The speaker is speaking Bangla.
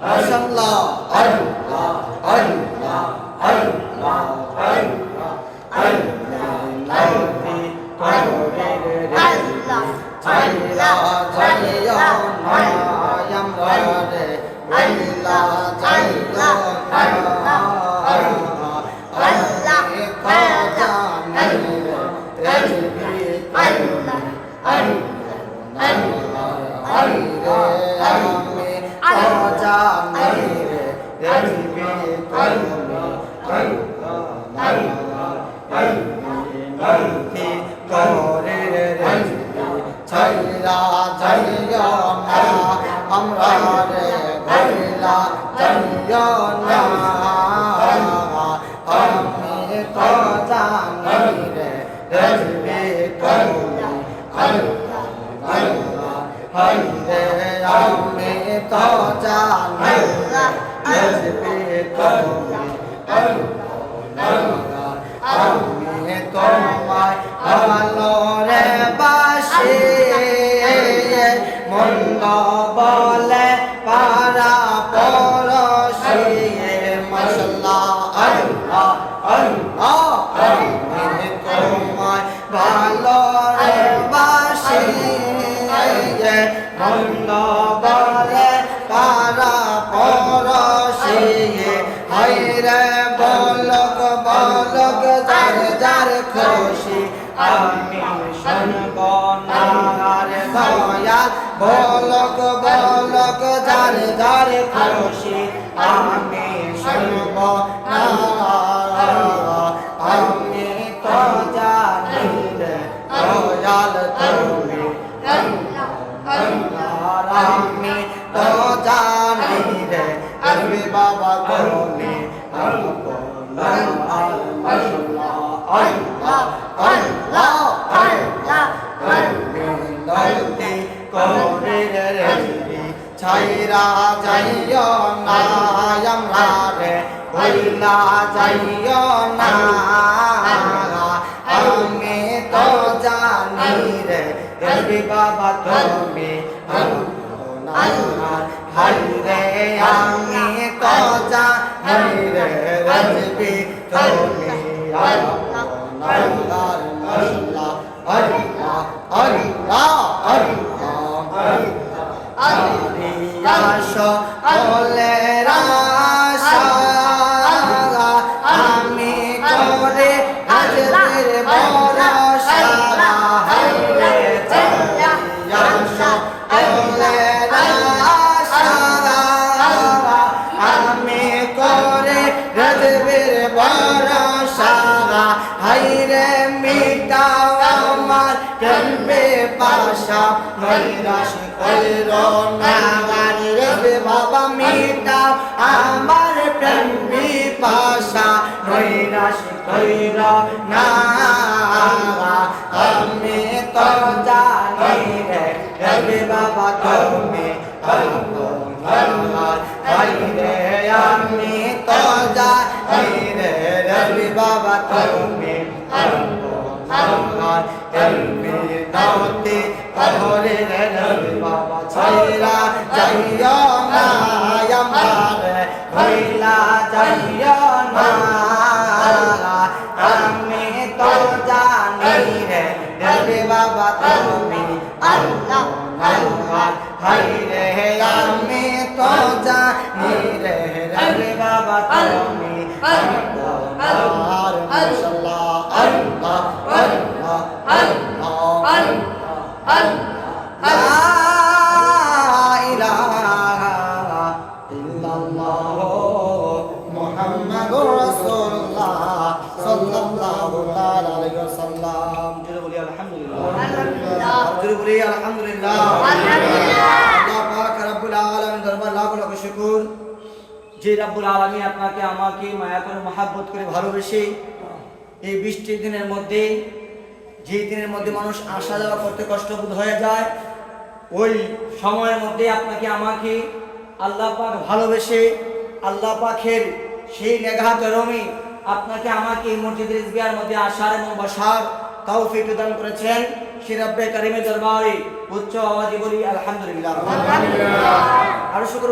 মাশাআল্লাহ আল্লাহ আল্লাহ আল্লাহ আল্লাহ আল্লাহ ছাইরা যাইও না আমরা রে বইলা যাইও না আল্লাহ জানি রে আল্লাহ ছাইরা যাইও না আমরা রে বইলা যাইও না আমি তো জানি রে রজবে তুমি হাইরে আমি তো জানি রজবে তুমি আমি তোমায় ভালো রে বাসি মন্দ বলে পারা পরশি মাশাআল্লাহ আল্লাহ আল্লাহ আমি তোমায় ভালো রে বাসি মন্দ বলে পারা পরশি হায়রে বলক বলক যার যার খুশি আমি শুনব না রে দয়াল বলক বলক যার যার খুশি আমি শুনব না আমি তো জানি রে দয়াল তুমি আমি তো জানি রে তুমি বাবা তুমি ছাইরা যাইও না আমরা রে বইলা যাইও না আমি তো জানি রে রবি বাবা তুমি হাইরে আমি তো জানি রে রবি তুমি আল্লাহ আল্লাহ আল্লাহ আল্লাহ আল্লাহ বলে রাশা আমি করে হাজের ভরসা হাইরে আশা বলে রাশা আমি করে হাজের ভরসা হাইরে মিটাও আমার প্রেমে পাশা নৈরাশ কইরো না রে বাবা মিটাও আমার প্রেমে পাশা নৈরাশ কইরো না আমি তো জানি রে বাবা তুমি হাইরে আমি তো জানি রে বাবা তুমি নাওতে কহরে রে বাবা ছাইরা যাইও না আমার হইলা যাইও না আমি তো জানি রে বাবা তুমি আল্লাহ আল্লাহ হাইরে আমি তো জানি রে বাবা তুমি আল্লাহ মাশাআল্লাহ আল্লাহ আল্লাহ আল্লাহ লা ইলাহা ইল্লাল্লাহ মুহাম্মাদুর রাসূলুল্লাহ সাল্লাল্লাহু তাআলা আলাইহি ওয়াসাল্লাম জোরে বলি আলহামদুলিল্লাহ জোরে বলি আলহামদুলিল্লাহ আল্লাহ পাক রব্বুল আলামিন দরবার লাখ লাখ শুকর যে রব্বুল আলামিন আপনাকে আমাকে মায়া করে মহব্বত করে ভালোবেসে এই বৃষ্টির দিনের মধ্যে যে দিনের মধ্যে মানুষ আসা যাওয়া করতে কষ্টবোধ হয়ে যায় ওই সময়ের মধ্যে আপনাকে আমাকে আল্লাহ পাক ভালোবেসে আল্লাহ পাকের সেই নেগাহ করমে আপনাকে আমাকে এই মসজিদের ইজবিয়ার মধ্যে আসার এবং বসার তৌফিক দান করেছেন সে রব্বে কারিমের দরবারে উচ্চ আওয়াজে বলি আলহামদুলিল্লাহ। আর শুকর